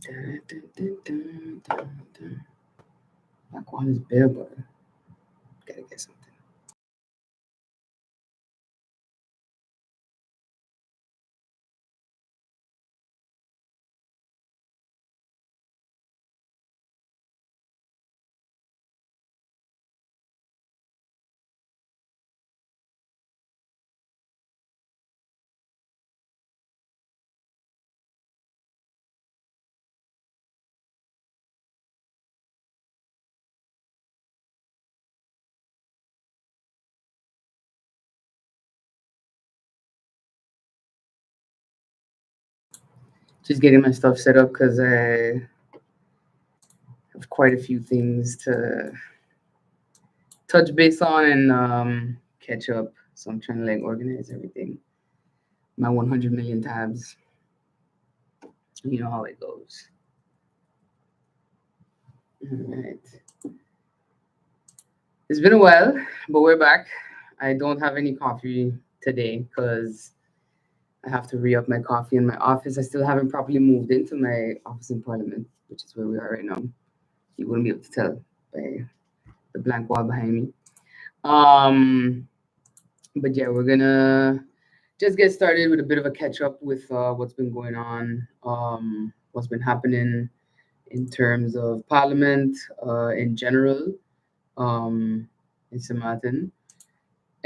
Dun, dun, dun, dun, dun, dun. Black one is bare butter. Gotta get something. Just getting my stuff set up because I have quite a few things to touch base on and catch up. So I'm trying to like organize everything. My 100 million tabs. You know how it goes. All right. It's been a while, but we're back. I don't have any coffee today because I have to re up my coffee in my office. I still haven't properly moved into my office in Parliament, which is where we are right now. You wouldn't be able to tell by the blank wall behind me. Um, but yeah, we're gonna just get started with a bit of a catch up with what's been going on, what's been happening in terms of Parliament in general in St. Martin.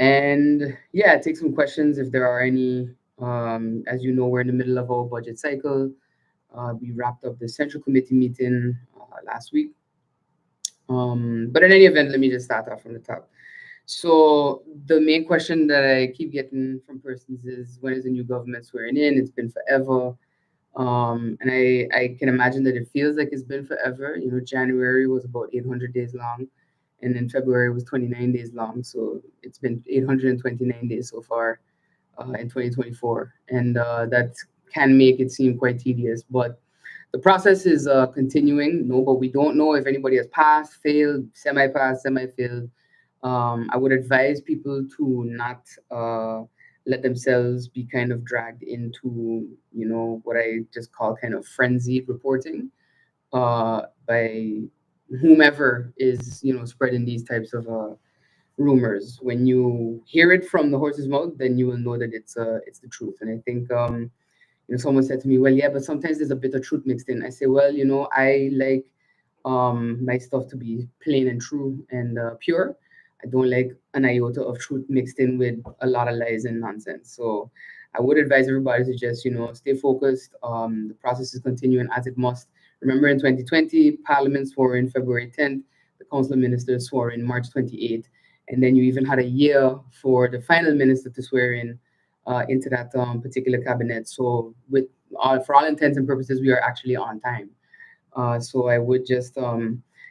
And yeah, take some questions if there are any. As you know, we're in the middle of our budget cycle. We wrapped up the Central Committee meeting last week. But in any event, let me just start off from the top. So the main question that I keep getting from persons is when is the new government swearing in? It's been forever. And I can imagine that it feels like it's been forever. You know, January was about 800 days long, and then February was 29 days long. So it's been 829 days so far in 2024. And that can make it seem quite tedious. But the process is continuing. No, but we don't know if anybody has passed, failed, semi-passed, semi-failed. I would advise people to not let themselves be kind of dragged into, you know, what I just call kind of frenzied reporting by whomever is, you know, spreading these types of rumors. When you hear it from the horse's mouth, then you will know that it's the truth. And I think you know, someone said to me, well, yeah, but sometimes there's a bit of truth mixed in. I say, well, you know, I like my stuff to be plain and true and pure. I don't like an iota of truth mixed in with a lot of lies and nonsense. So I would advise everybody to just, you know, stay focused. The process is continuing as it must. Remember, in 2020, Parliament swore in February 10th, the Council of Ministers swore in March 28th, and then you even had a year for the final minister to swear in into that particular cabinet. So, with for all intents and purposes, we are actually on time. So I would just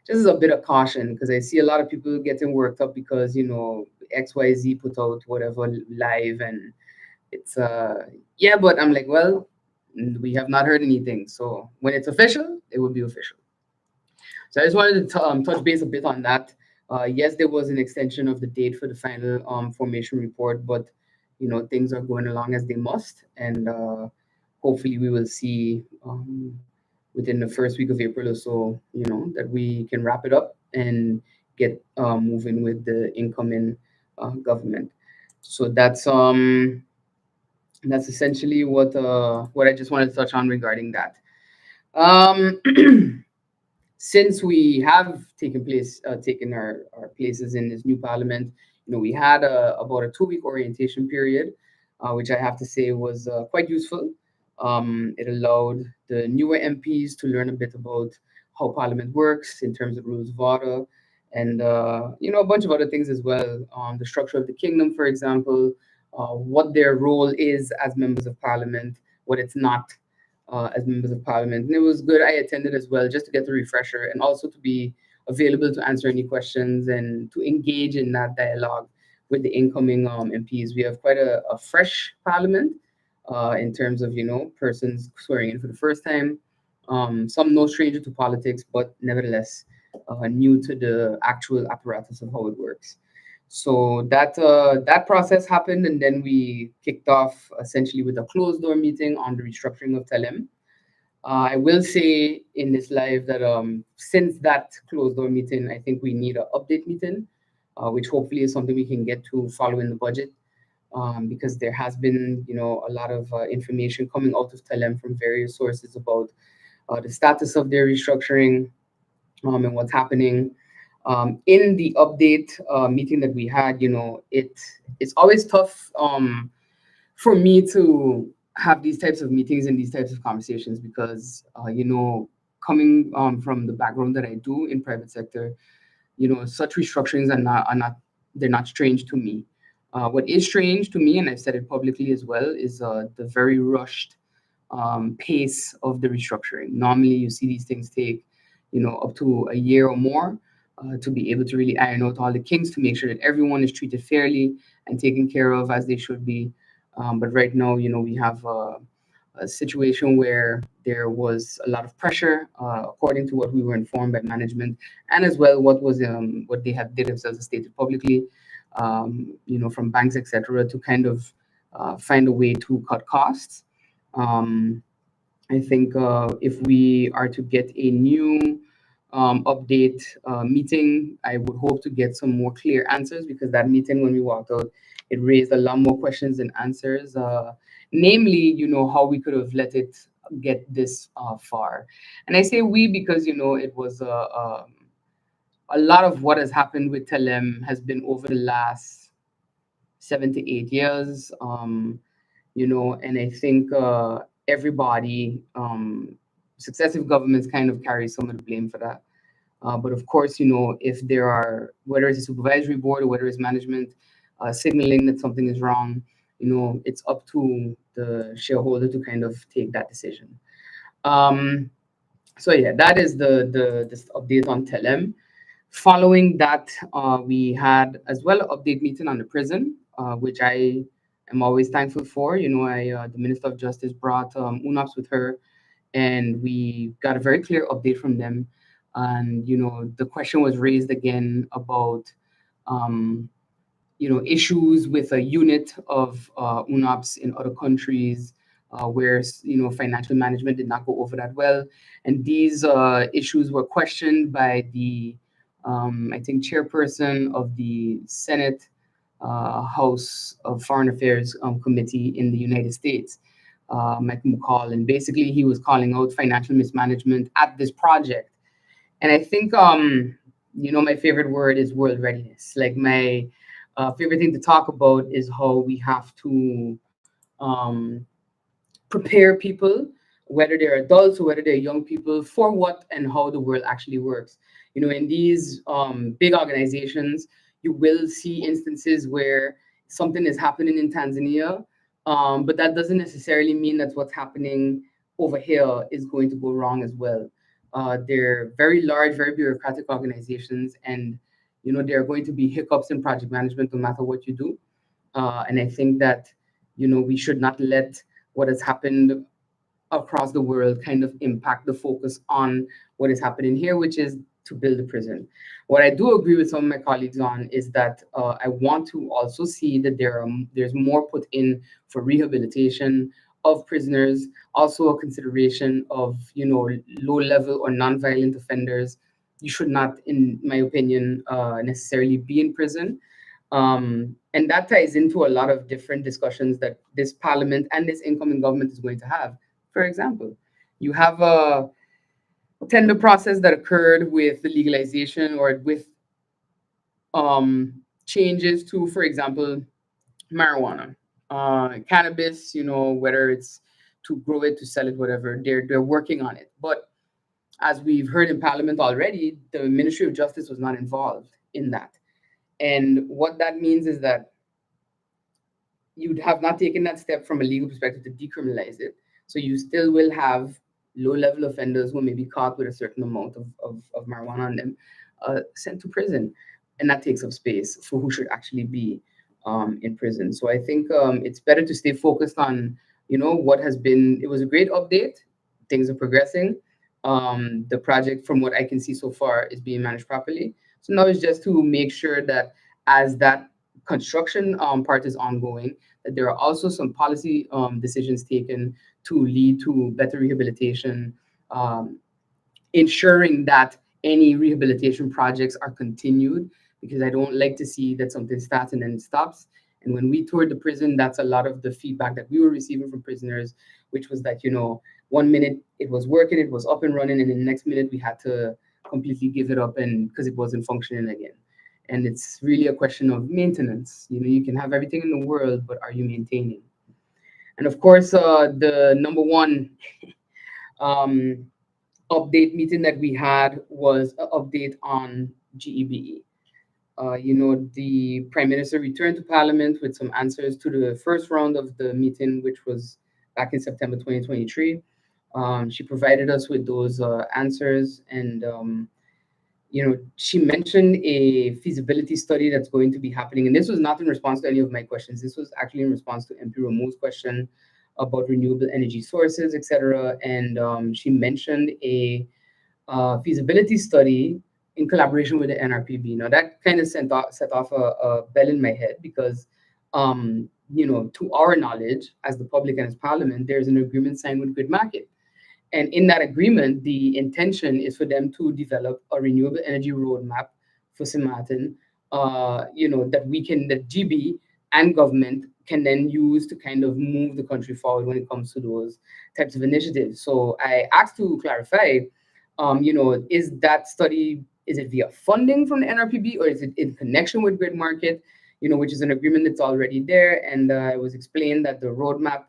as a bit of caution, because I see a lot of people getting worked up because you know XYZ put out whatever live, and it's yeah, but I'm like, well, we have not heard anything. So when it's official, it will be official. So I just wanted to touch base a bit on that. Yes, there was an extension of the date for the final formation report, but you know things are going along as they must, and hopefully we will see within the first week of April or so, you know, that we can wrap it up and get moving with the incoming government. So that's essentially what I just wanted to touch on regarding that. Um, since we have taken our places in this new parliament, you know, we had about a 2 week orientation period, which I have to say was quite useful. It allowed the newer MPs to learn a bit about how parliament works in terms of rules of order, and you know, a bunch of other things as well. The structure of the kingdom, for example, what their role is as members of parliament, what it's not as members of parliament. And it was good. I attended as well just to get the refresher and also to be available to answer any questions and to engage in that dialogue with the incoming MPs. We have quite a fresh parliament in terms of, you know, persons swearing in for the first time. Some no stranger to politics, but nevertheless new to the actual apparatus of how it works. So that process happened, and then we kicked off essentially with a closed door meeting on the restructuring of Telem. I will say in this live that since that closed door meeting, I think we need an update meeting, which hopefully is something we can get to following the budget, because there has been, a lot of information coming out of Telem from various sources about the status of their restructuring, and what's happening. In the update meeting that we had, it's always tough for me to have these types of meetings and these types of conversations because, coming from the background that I do in private sector, such restructurings are not they're not strange to me. What is strange to me, and I've said it publicly as well, is the very rushed pace of the restructuring. Normally, you see these things take, up to a year or more to be able to really iron out all the kinks to make sure that everyone is treated fairly and taken care of as they should be. But right now, we have a situation where there was a lot of pressure, according to what we were informed by management, and as well what they had did themselves stated publicly, from banks, etc., to kind of find a way to cut costs. Um, I think if we are to get a new update meeting, I would hope to get some more clear answers because that meeting, when we walked out, it raised a lot more questions than answers. Namely, how we could have let it get this far. And I say we because, it was a lot of what has happened with Telem has been over the last 7 to 8 years. And I think everybody, successive governments kind of carry some of the blame for that. But of course, if there are, whether it's a supervisory board or whether it's management signaling that something is wrong, it's up to the shareholder to kind of take that decision. Um, so yeah, that is the this update on Telem. Following that, we had as well an update meeting on the prison, which I am always thankful for. The Minister of Justice brought UNOPS with her, and we got a very clear update from them. And the question was raised again about issues with a unit of UNOPS in other countries, where financial management did not go over that well, and these issues were questioned by the I think chairperson of the Senate House of Foreign Affairs Committee in the United States, Mike McCall, and basically he was calling out financial mismanagement at this project. And I think my favorite word is world readiness. Like my favorite thing to talk about is how we have to um, prepare people, whether they're adults or whether they're young people, for what and how the world actually works. In these big organizations, you will see instances where something is happening in Tanzania, but that doesn't necessarily mean that what's happening over here is going to go wrong as well. They're very large, very bureaucratic organizations, and there are going to be hiccups in project management no matter what you do. And I think that we should not let what has happened across the world kind of impact the focus on what is happening here, which is to build a prison. What I do agree with some of my colleagues on is that I want to also see that there's more put in for rehabilitation of prisoners, also a consideration of low level or non-violent offenders. You should not, in my opinion, necessarily be in prison. And that ties into a lot of different discussions that this parliament and this incoming government is going to have. For example, you have a tender process that occurred with the legalization or with changes to, for example, marijuana, cannabis. Whether it's to grow it, to sell it, whatever. They're working on it, but as we've heard in Parliament already, the Ministry of Justice was not involved in that. And what that means is that you'd have not taken that step from a legal perspective to decriminalize it. So you still will have low level offenders who may be caught with a certain amount of marijuana on them, sent to prison. And that takes up space for who should actually be in prison. So I think it's better to stay focused on, what has been, it was a great update. Things are progressing. The project, from what I can see so far, is being managed properly. So now it's just to make sure that as that construction part is ongoing, that there are also some policy decisions taken to lead to better rehabilitation, um, ensuring that any rehabilitation projects are continued, because I don't like to see that something starts and then it stops. And when we toured the prison, that's a lot of the feedback that we were receiving from prisoners, which was that, 1 minute it was working, it was up and running, and then the next minute we had to completely give it up and because it wasn't functioning again. And it's really a question of maintenance. You can have everything in the world, but are you maintaining? And of course, the number one um, update meeting that we had was an update on GEBE. The Prime Minister returned to Parliament with some answers to the first round of the meeting, which was back in September 2023. She provided us with those answers, and she mentioned a feasibility study that's going to be happening. And this was not in response to any of my questions. This was actually in response to MP Rameau's question about renewable energy sources, etc. And she mentioned a feasibility study in collaboration with the NRPB. Now that kind of set off a bell in my head because, to our knowledge, as the public and as Parliament, there's an agreement signed with Grid Market. And in that agreement, the intention is for them to develop a renewable energy roadmap for St. Martin, that GB and government can then use to kind of move the country forward when it comes to those types of initiatives. So I asked to clarify, is that study, is it via funding from the NRPB or is it in connection with Grid Market, which is an agreement that's already there. And it was explained that the roadmap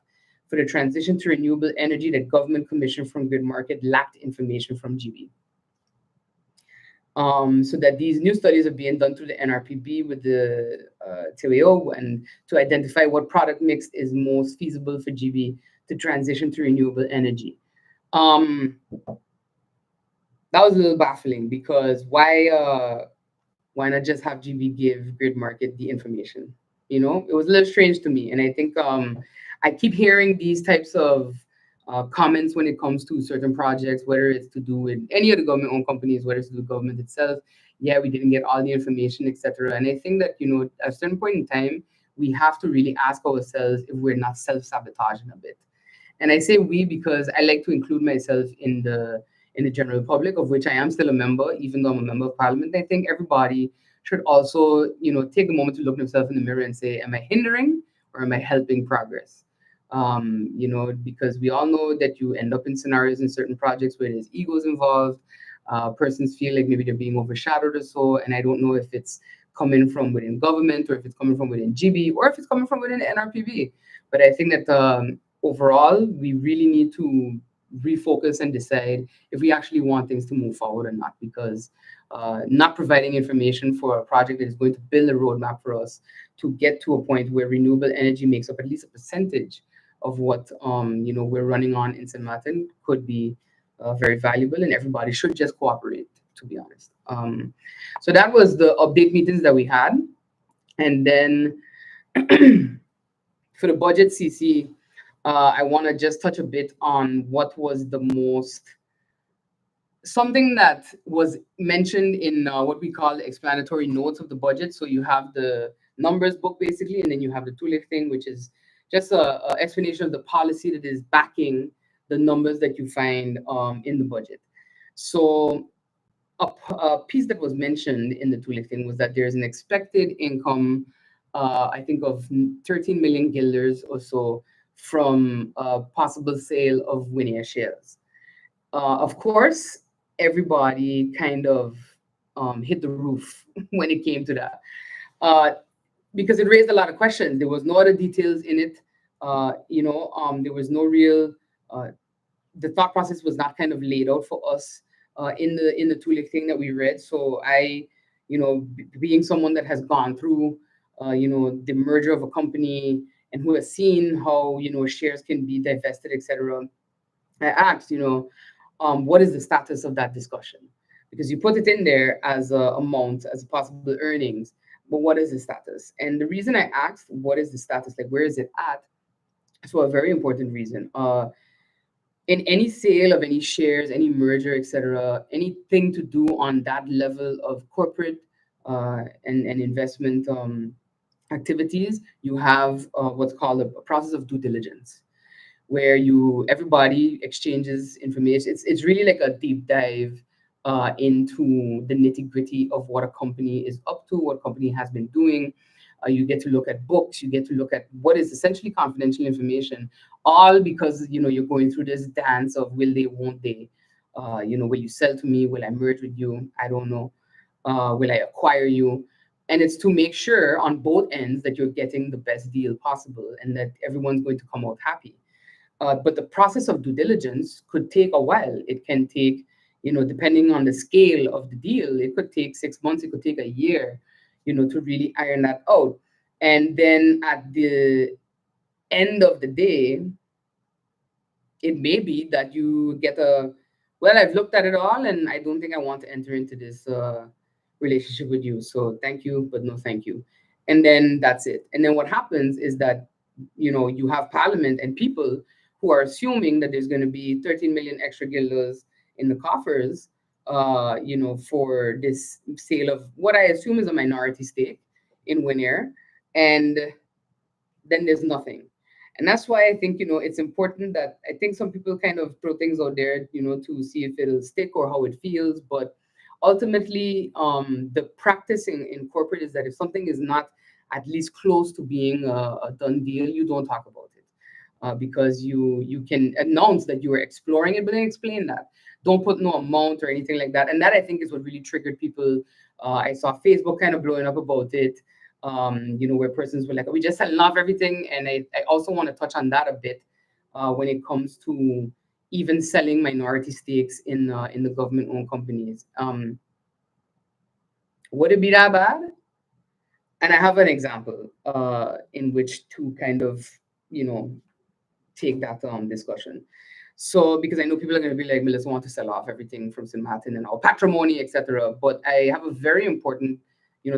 for the transition to renewable energy that government commissioned from Grid Market lacked information from GB. So that these new studies are being done through the NRPB with the TWO and to identify what product mix is most feasible for GB to transition to renewable energy. That was a little baffling because why not just have GB give Grid Market the information? It was a little strange to me, and I think I keep hearing these types of comments when it comes to certain projects, whether it's to do with any of the government-owned companies, whether it's to the government itself. Yeah, we didn't get all the information, etc. And I think that at a certain point in time, we have to really ask ourselves if we're not self-sabotaging a bit. And I say we because I like to include myself in the general public, of which I am still a member, even though I'm a member of Parliament. I think everybody should also, take a moment to look themselves in the mirror and say, am I hindering or am I helping progress? Because we all know that you end up in scenarios in certain projects where there's egos involved. Persons feel like maybe they're being overshadowed or so, and I don't know if it's coming from within government or if it's coming from within GB or if it's coming from within the NRPB. But I think that overall, we really need to refocus and decide if we actually want things to move forward or not, because not providing information for a project that is going to build a roadmap for us to get to a point where renewable energy makes up at least a percentage of what we're running on in St. Martin could be very valuable, and everybody should just cooperate, to be honest. So that was the update meetings that we had. And then for the budget CC, I want to just touch a bit on what was something that was mentioned in what we call the explanatory notes of the budget. So you have the numbers book basically, and then you have the TULIP thing, which is just a explanation of the policy that is backing the numbers that you find in the budget. So a piece that was mentioned in the TULIP thing was that there's an expected income, I think of 13 million guilders or so from a possible sale of Winia shares. Of course, everybody kind of hit the roof when it came to that. Because it raised a lot of questions. There was no other details in it. There was no real. The thought process was not kind of laid out for us in the TULIP thing that we read. So I, being someone that has gone through, the merger of a company and who has seen how shares can be divested, etc. I asked, what is the status of that discussion? Because you put it in there as a amount, as possible earnings, but what is the status? And the reason I asked, what is the status, like where is it at? So a very important reason. In any sale of any shares, any merger, etc., anything to do on that level of corporate and investment activities, you have what's called a process of due diligence, where everybody exchanges information. It's really like a deep dive into the nitty gritty of what a company is up to, what company has been doing. You get to look at books, you get to look at what is essentially confidential information, all because you're going through this dance of will they, won't they. Will you sell to me? Will I merge with you? I don't know. Will I acquire you? And it's to make sure on both ends that you're getting the best deal possible and that everyone's going to come out happy. But the process of due diligence could take a while. It can take, depending on the scale of the deal, it could take 6 months, it could take a year, to really iron that out. And then at the end of the day, it may be that you get well, I've looked at it all and I don't think I want to enter into this relationship with you. So thank you, but no thank you. And then that's it. And then what happens is that, you have parliament and people who are assuming that there's going to be 13 million extra guilders in the coffers, for this sale of what I assume is a minority stake in Winair. And then there's nothing. And that's why I think, it's important that I think some people kind of throw things out there, to see if it'll stick or how it feels. But ultimately, the practice in corporate is that if something is not at least close to being a done deal, you don't talk about it. Because you can announce that you are exploring it, but then explain that. Don't put no amount or anything like that. And that I think is what really triggered people. I saw Facebook kind of blowing up about it, where persons were like, we just selling off everything. And I also want to touch on that a bit when it comes to even selling minority stakes in the government-owned companies. Would it be that bad? And I have an example in which to kind of, take that discussion. So, because I know people are going to be like, Melissa want to sell off everything from St. Martin and all patrimony, etc. But I have a very important,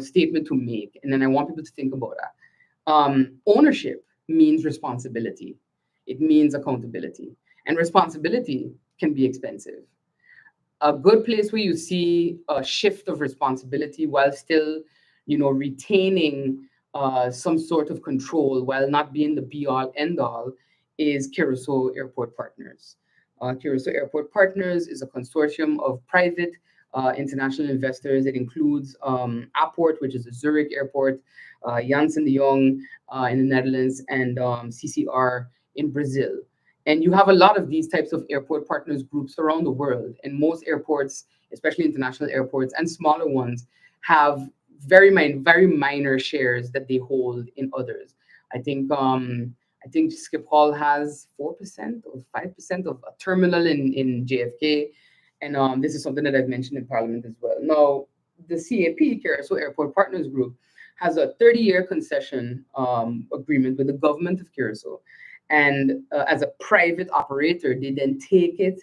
statement to make, and then I want people to think about that. Ownership means responsibility. It means accountability, and responsibility can be expensive. A good place where you see a shift of responsibility while still, retaining some sort of control while not being the be all end all is Curacao Airport Partners. Curacao Airport Partners is a consortium of private international investors. It includes Apport, which is the Zurich airport, Janssen de Jong in the Netherlands, and CCR in Brazil. And you have a lot of these types of airport partners groups around the world. And most airports, especially international airports and smaller ones, have very minor shares that they hold in others. I think Schiphol has 4% or 5% of a terminal in JFK. And this is something that I've mentioned in Parliament as well. Now, the CAP, Curacao Airport Partners Group, has a 30-year concession agreement with the government of Curacao. And as a private operator, they then take it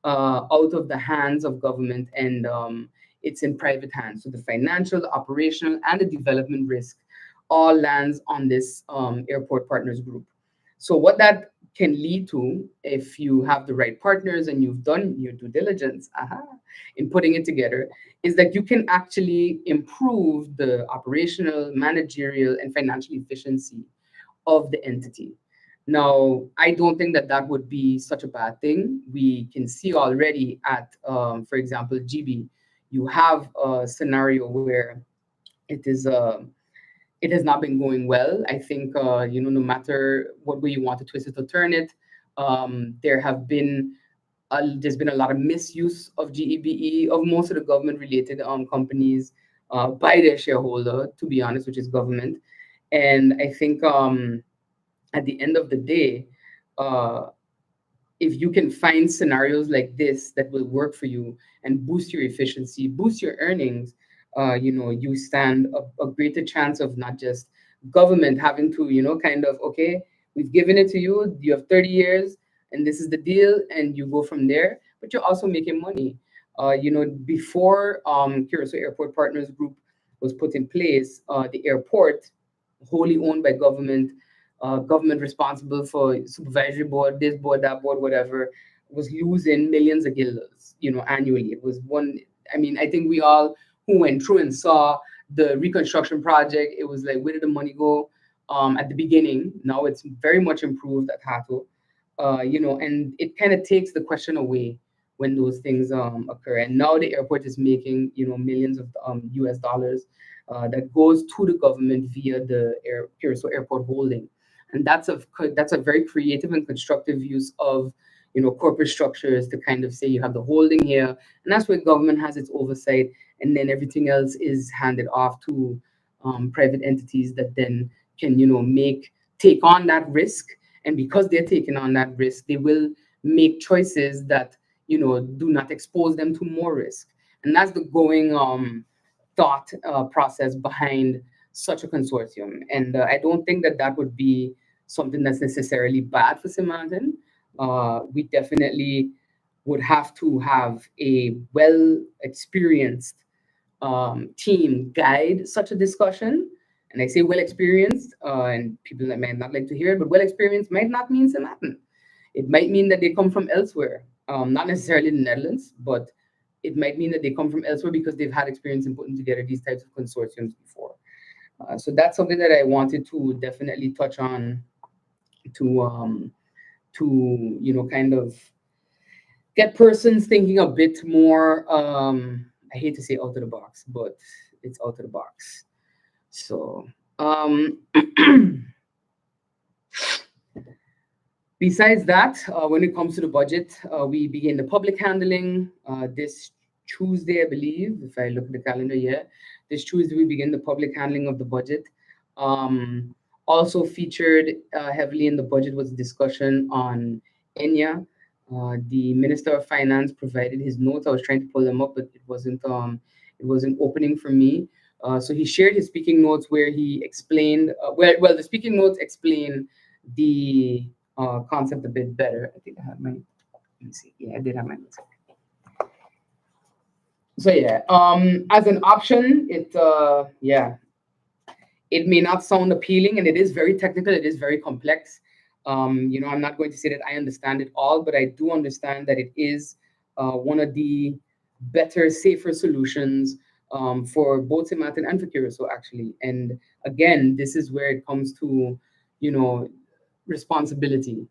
out of the hands of government, and it's in private hands. So the financial, operational, and the development risk all lands on this airport partners group. So what that can lead to, if you have the right partners and you've done your due diligence in putting it together, is that you can actually improve the operational, managerial, and financial efficiency of the entity. Now, I don't think that that would be such a bad thing. We can see already at, for example, GB, you have a scenario where it is it has not been going well. I think no matter what way you want to twist it or turn it, there's been a lot of misuse of GEBE, of most of the government-related companies by their shareholder, to be honest, which is government. And I think at the end of the day, if you can find scenarios like this that will work for you and boost your efficiency, boost your earnings, you stand a greater chance of not just government having to, kind of, okay, we've given it to you, you have 30 years, and this is the deal, and you go from there, but you're also making money. Before Curacao Airport Partners Group was put in place, the airport, wholly owned by government, government responsible for supervisory board, this board, that board, whatever, was losing millions of guilders, annually. It was one, I mean, I think we all who went through and saw the reconstruction project, it was like, where did the money go? At the beginning, now it's very much improved at Hato. And it kind of takes the question away when those things occur. And now the airport is making, millions of US dollars that goes to the government via the Curacao Airport Holding. And that's a very creative and constructive use of, corporate structures to kind of say you have the holding here, and that's where government has its oversight, and then everything else is handed off to private entities that then can, take on that risk. And because they're taking on that risk, they will make choices that, do not expose them to more risk. And that's the going thought process behind such a consortium. And I don't think that that would be something that's necessarily bad for St. Martin. We definitely would have to have a well experienced team guide such a discussion. And I say well experienced, and people that might not like to hear it, but well experienced might not mean St. Martin. It might mean that they come from elsewhere, not necessarily the Netherlands, but it might mean that they come from elsewhere because they've had experience in putting together these types of consortiums before. So that's something that I wanted to definitely touch on to kind of get persons thinking a bit more. I hate to say out of the box, but it's out of the box. So besides that, when it comes to the budget, we begin the public handling this Tuesday, I believe, if I look at the calendar. Yeah, this Tuesday we begin the public handling of the budget. Also featured heavily in the budget was a discussion on Enya. The Minister of Finance provided his notes. I was trying to pull them up, but it wasn't opening for me. So he shared his speaking notes where he explained, the speaking notes explain the concept a bit better. I think I have my, let me see. Yeah, I did have my notes. So yeah, as an option, it may not sound appealing, and it is very technical. It is very complex. I'm not going to say that I understand it all, but I do understand that it is one of the better, safer solutions for both St. Martin and for Curacao, actually. And again, this is where it comes to, you know, responsibility,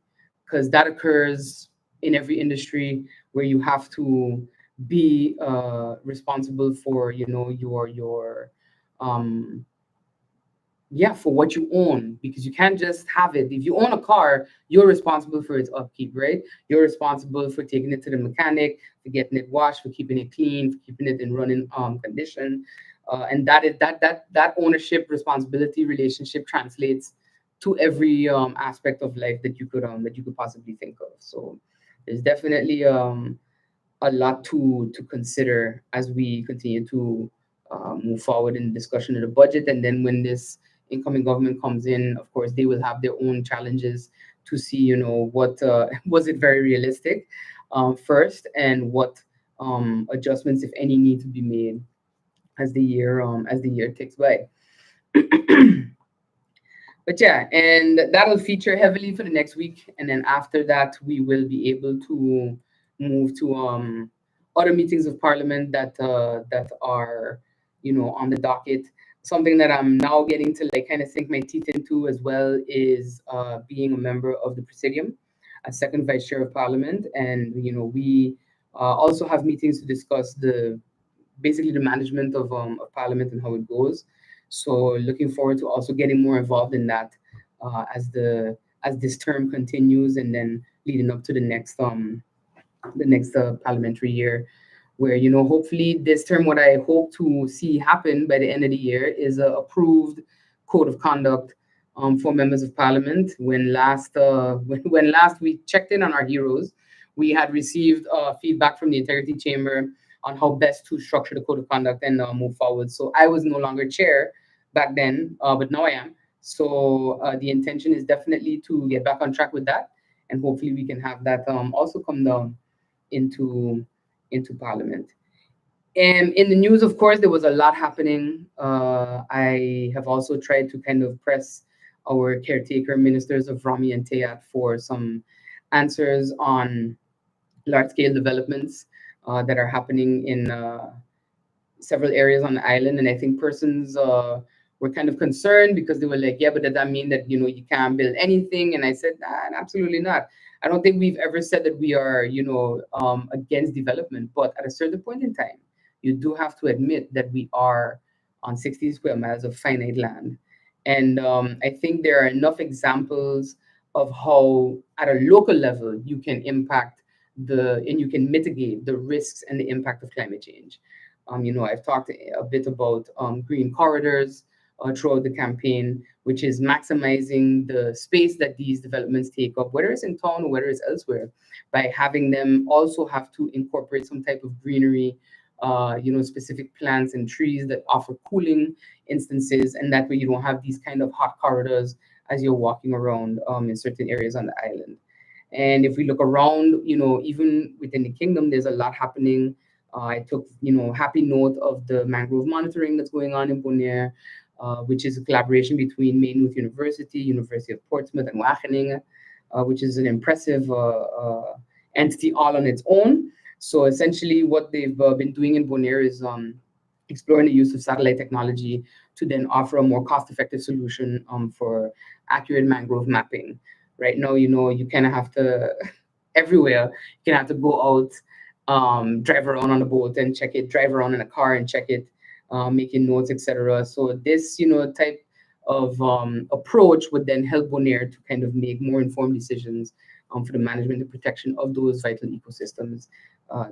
because that occurs in every industry where you have to be responsible for, um, for what you own, because you can't just have it. If you own a car, you're responsible for its upkeep, right? You're responsible for taking it to the mechanic, for getting it washed, for keeping it clean, for keeping it in running condition. And that ownership responsibility relationship translates to every aspect of life that you could possibly think of. So there's definitely a lot to consider as we continue to move forward in the discussion of the budget. And then when this incoming government comes in, of course, they will have their own challenges to see, what was it very realistic first, and what adjustments, if any, need to be made as the year ticks by. But yeah, and that'll feature heavily for the next week, and then after that, we will be able to move to other meetings of Parliament that are, on the docket. Something that I'm now getting to like kind of sink my teeth into as well is being a member of the Presidium, a second vice chair of Parliament, and we also have meetings to discuss the basically the management of Parliament and how it goes. So looking forward to also getting more involved in that as this term continues, and then leading up to the next parliamentary year, where hopefully this term, what I hope to see happen by the end of the year is a approved code of conduct for members of Parliament. When last we checked in on our heroes, we had received feedback from the Integrity Chamber on how best to structure the code of conduct and move forward. So I was no longer chair back then, but now I am. So the intention is definitely to get back on track with that, and hopefully we can have that also come down into Parliament. And in the news, of course, there was a lot happening. I have also tried to kind of press our caretaker ministers of Rami and Tayat for some answers on large scale developments that are happening several areas on the island, and I think persons were kind of concerned because they were like, "Yeah, but does that mean that you can't build anything?" And I said, nah, absolutely not. I don't think we've ever said that we are against development, but at a certain point in time, you do have to admit that we are on 60 square miles of finite land, and I think there are enough examples of how at a local level you can impact and you can mitigate the risks and the impact of climate change. I've talked a bit about green corridors throughout the campaign, which is maximizing the space that these developments take up, whether it's in town or whether it's elsewhere, by having them also have to incorporate some type of greenery, specific plants and trees that offer cooling instances, and that way you don't have these kind of hot corridors as you're walking around in certain areas on the island. And if we look around, even within the kingdom, there's a lot happening. I took, happy note of the mangrove monitoring that's going on in Bonaire, which is a collaboration between Maynooth University, University of Portsmouth, and Wageningen, which is an impressive entity all on its own. So essentially, what they've been doing in Bonaire is exploring the use of satellite technology to then offer a more cost-effective solution for accurate mangrove mapping. Right now, you kind of have to everywhere. You kind of have to go out, drive around on a boat and check it, drive around in a car and check it, making notes, etc. So this, type of approach would then help Bonaire to kind of make more informed decisions for the management and protection of those vital ecosystems.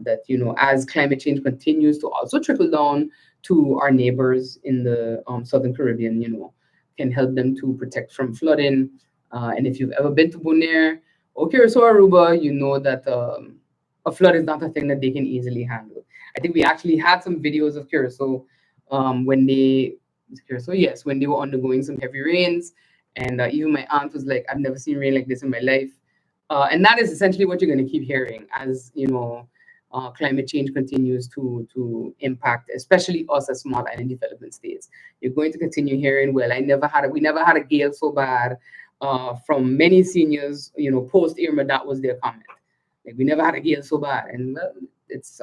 That as climate change continues to also trickle down to our neighbors in the Southern Caribbean, can help them to protect from flooding. And if you've ever been to Bonaire or Curacao, Aruba, you know that a flood is not a thing that they can easily handle. I think we actually had some videos of Curacao when they Curacao, yes, when they were undergoing some heavy rains, and even my aunt was like, "I've never seen rain like this in my life," and that is essentially what you're going to keep hearing as climate change continues to impact, especially us as small island development states. You're going to continue hearing, "Well, we never had a gale so bad." From many seniors, post Irma, that was their comment. Like, we never had a gale so bad, and well, it's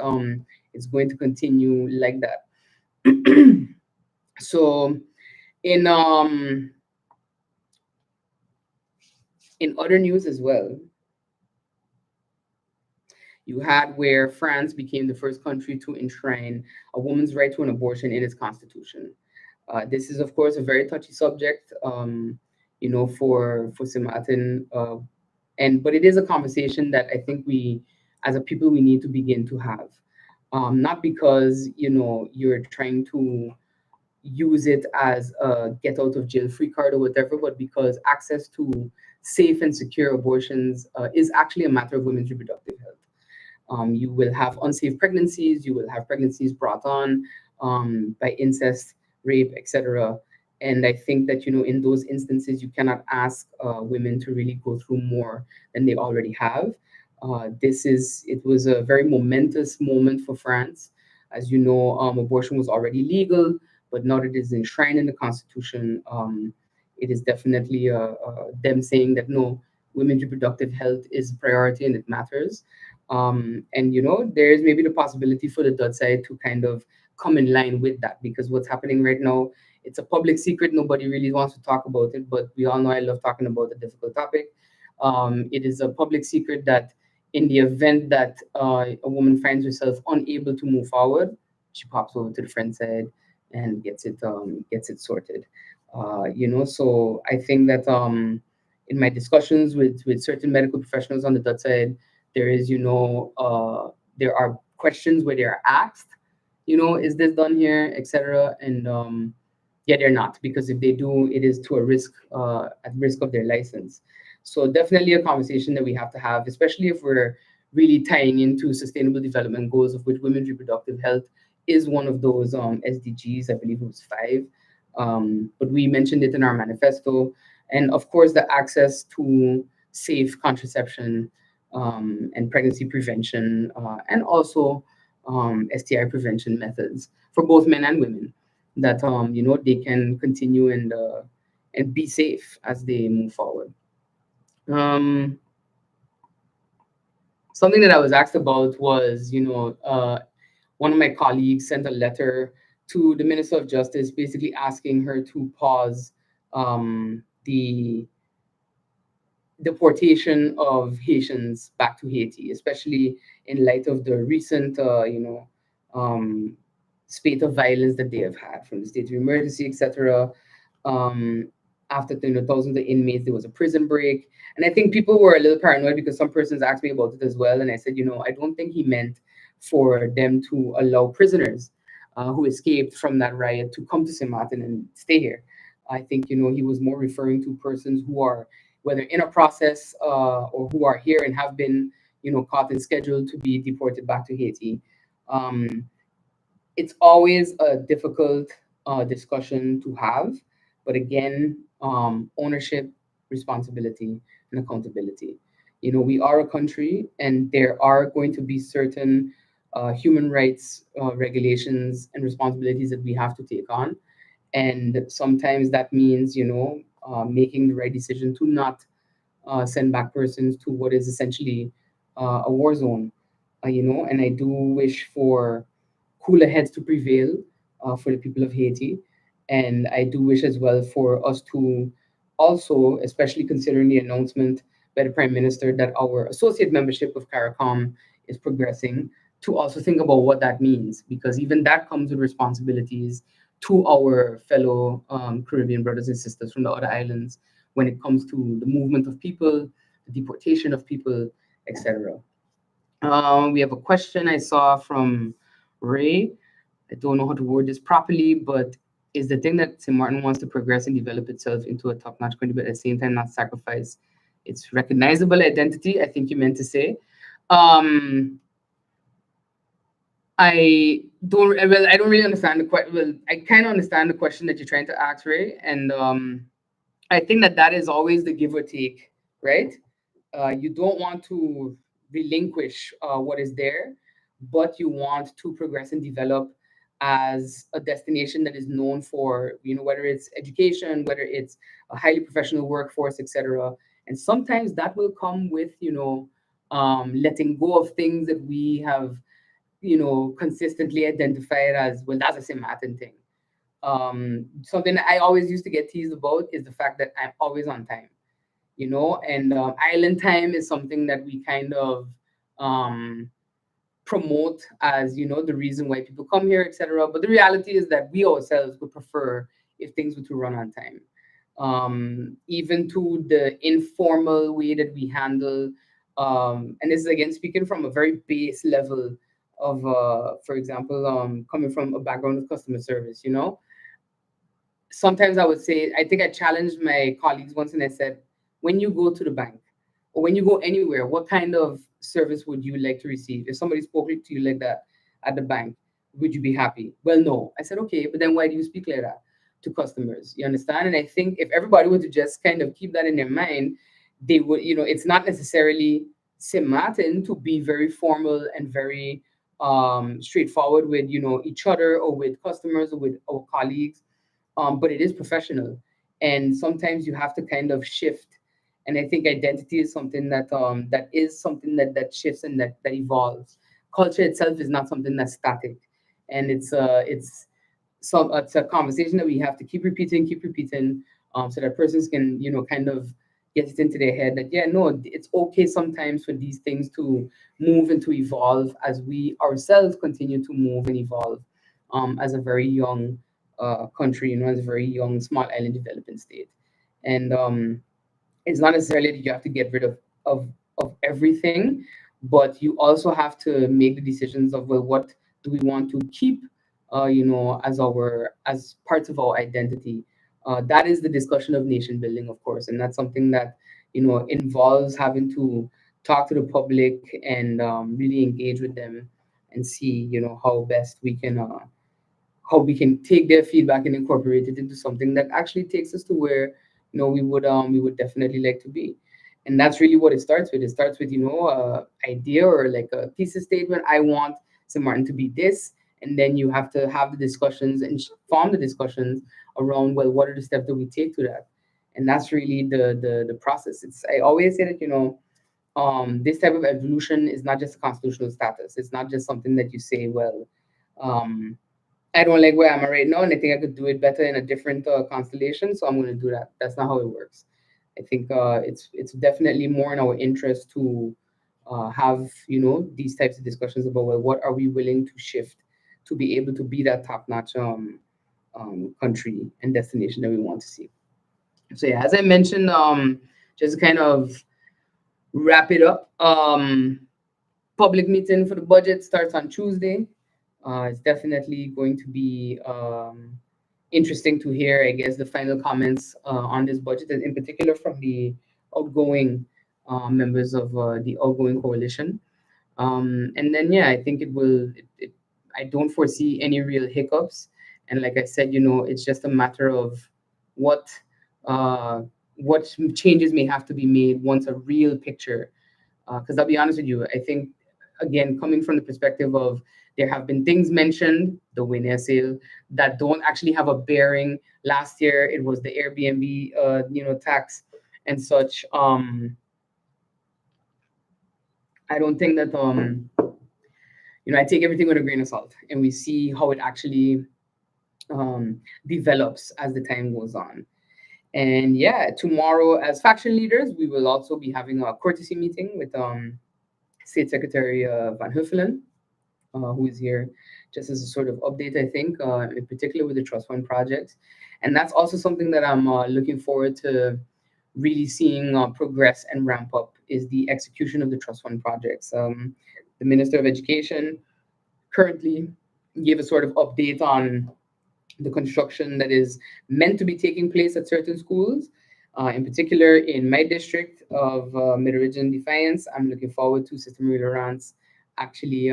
going to continue like that. So in in other news as well, you had where France became the first country to enshrine a woman's right to an abortion in its constitution. This is, of course, a very touchy subject, for St. Martin, but it is a conversation that I think as a people, we need to begin to have. Not because you're trying to use it as a get out of jail free card or whatever, but because access to safe and secure abortions is actually a matter of women's reproductive health. You will have unsafe pregnancies, you will have pregnancies brought on by incest, rape, etc. And I think that, in those instances, you cannot ask women to really go through more than they already have. It was a very momentous moment for France. As you know, abortion was already legal, but now that it is enshrined in the Constitution, it is definitely them saying that no, women's reproductive health is a priority and it matters. And there is maybe the possibility for the Dutch side to kind of come in line with that, because what's happening right now, it's a public secret. Nobody really wants to talk about it, but we all know I love talking about a difficult topic. It is a public secret that in the event that a woman finds herself unable to move forward, she pops over to the friend side and gets it sorted. So I think that in my discussions with certain medical professionals on the Dutch side, there are questions where they are asked, is this done here, etc. And yeah, they're not, because if they do, it is to at risk of their license. So definitely a conversation that we have to have, especially if we're really tying into sustainable development goals, of which women's reproductive health is one of those SDGs. I believe it was 5, but we mentioned it in our manifesto, and of course the access to safe contraception and pregnancy prevention, and also STI prevention methods for both men and women, that they can continue and be safe as they move forward. Something that I was asked about was, one of my colleagues sent a letter to the Minister of Justice, basically asking her to pause the deportation of Haitians back to Haiti, especially in light of the recent, um, spate of violence that they have had from the state of emergency, etc. Um, After thousands of inmates, there was a prison break, and I think people were a little paranoid because some persons asked me about it as well, and I said, I don't think he meant for them to allow prisoners who escaped from that riot to come to St. Martin and stay here. I think he was more referring to persons who are whether in a process or who are here and have been caught and scheduled to be deported back to Haiti. Um, it's always a difficult discussion to have, but again, ownership, responsibility, and accountability. We are a country, and there are going to be certain human rights regulations and responsibilities that we have to take on, and sometimes that means making the right decision to not send back persons to what is essentially a war zone. And I do wish for cooler heads to prevail for the people of Haiti. And I do wish as well for us to also, especially considering the announcement by the Prime Minister that our associate membership of CARICOM is progressing, to also think about what that means, because even that comes with responsibilities to our fellow Caribbean brothers and sisters from the other islands when it comes to the movement of people, the deportation of people, etc. We have a question I saw from Ray. I don't know how to word this properly, but is the thing that St. Martin wants to progress and develop itself into a top-notch country, but at the same time not sacrifice its recognizable identity? I think you meant to say. Um, I don't really understand the question. Well, I kind of understand the question that you're trying to ask, Ray, and I think that is always the give or take, right? You don't want to relinquish what is there, but you want to progress and develop as a destination that is known for, whether it's education, whether it's a highly professional workforce, etc. And sometimes that will come with, letting go of things that we have, consistently identified as, well, that's a St. Martin thing. Something that I always used to get teased about is the fact that I'm always on time, and island time is something that we kind of um, promote as the reason why people come here, etc. But the reality is that we ourselves would prefer if things were to run on time. Even to the informal way that we handle, and this is again speaking from a very base level of, for example, coming from a background of customer service. Sometimes I would say, I think I challenged my colleagues once and I said, when you go to the bank or when you go anywhere, what kind of service would you like to receive? If somebody spoke to you like that at the bank, would you be happy? Well, no. I said, okay, but then why do you speak like that to customers? You understand? And I think if everybody were to just kind of keep that in their mind, they would, it's not necessarily St. Martin to be very formal and very straightforward with, each other or with customers or with our colleagues, but it is professional, and sometimes you have to kind of shift. And I think identity is something that is something that shifts and that evolves. Culture itself is not something that's static, and it's a conversation that we have to keep repeating, so that persons can kind of get it into their head that, yeah, no, it's okay sometimes for these things to move and to evolve as we ourselves continue to move and evolve, as a very young country, as a very young small island developing state. And it's not necessarily that you have to get rid of everything, but you also have to make the decisions of, well, what do we want to keep, as parts of our identity. That is the discussion of nation building, of course, and that's something that involves having to talk to the public and really engage with them and see how we can take their feedback and incorporate it into something that actually takes us to where we would definitely like to be. And that's really what it starts with. It starts with a idea or like a thesis statement. I want St. Martin to be this, and then you have to have the discussions and form the discussions around, well, what are the steps that we take to that. And that's really the process. I always say that this type of evolution is not just a constitutional status. It's not just something that you say, well, Um, I don't like where I'm at right now, and I think I could do it better in a different constellation. So I'm going to do that. That's not how it works. I think it's definitely more in our interest to have these types of discussions about, well, what are we willing to shift to be able to be that top notch country and destination that we want to see. So yeah, as I mentioned, just to kind of wrap it up. Public meeting for the budget starts on Tuesday. It's definitely going to be interesting to hear, I guess, the final comments on this budget, and in particular from the outgoing members of the outgoing coalition. And then, yeah, I think it will. I don't foresee any real hiccups. And like I said, it's just a matter of what uh, what changes may have to be made once a real picture. Because I'll be honest with you, I think, again, coming from the perspective of there have been things mentioned, the Winner sale, that don't actually have a bearing. Last year, it was the Airbnb, tax and such. I don't think that I take everything with a grain of salt, and we see how it actually develops as the time goes on. And yeah, tomorrow, as faction leaders, we will also be having a courtesy meeting with State Secretary Van Huffelen, who is here just as a sort of update, I think, in particular with the trust fund projects. And that's also something that I'm looking forward to really seeing progress and ramp up, is the execution of the trust fund projects. The Minister of Education currently gave a sort of update on the construction that is meant to be taking place at certain schools. In particular, in my district of Mid-Region Defiance, I'm looking forward to Sister Marie Laurence actually,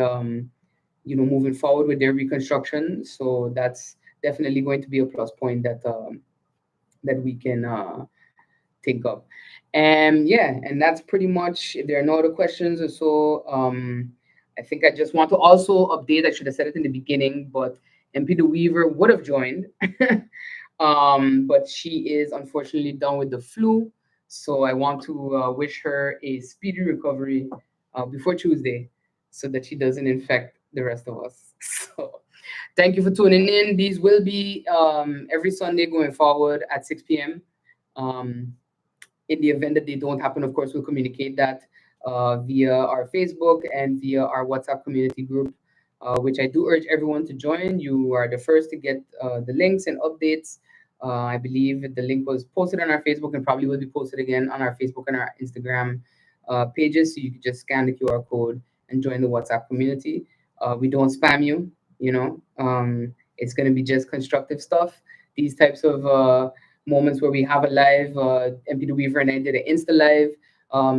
moving forward with their reconstruction. So that's definitely going to be a plus point that we can think of. And yeah, and that's pretty much. If there are no other questions or so, I think I just want to also update. I should have said it in the beginning, but MP De Weaver would have joined, but she is unfortunately down with the flu. So I want to wish her a speedy recovery before Tuesday, so that she doesn't infect the rest of us. So thank you for tuning in. These will be every Sunday going forward at 6 p.m. Um, in the event that they don't happen, of course, we'll communicate that via our Facebook and via our WhatsApp community group, which I do urge everyone to join. You are the first to get the links and updates. I believe the link was posted on our Facebook and probably will be posted again on our Facebook and our Instagram pages. So you can just scan the QR code and join the WhatsApp community. We don't spam you, it's going to be just constructive stuff. These types of moments where we have a live. MP Weaver and I did an Insta live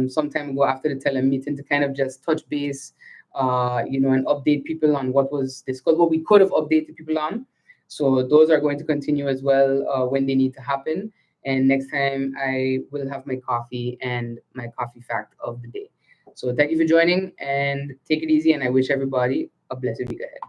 some time ago after the tele meeting to kind of just touch base, and update people on what was discussed, what we could have updated people on. So those are going to continue as well when they need to happen. And next time I will have my coffee and my coffee fact of the day. So thank you for joining and take it easy. And I wish everybody a blessed week ahead.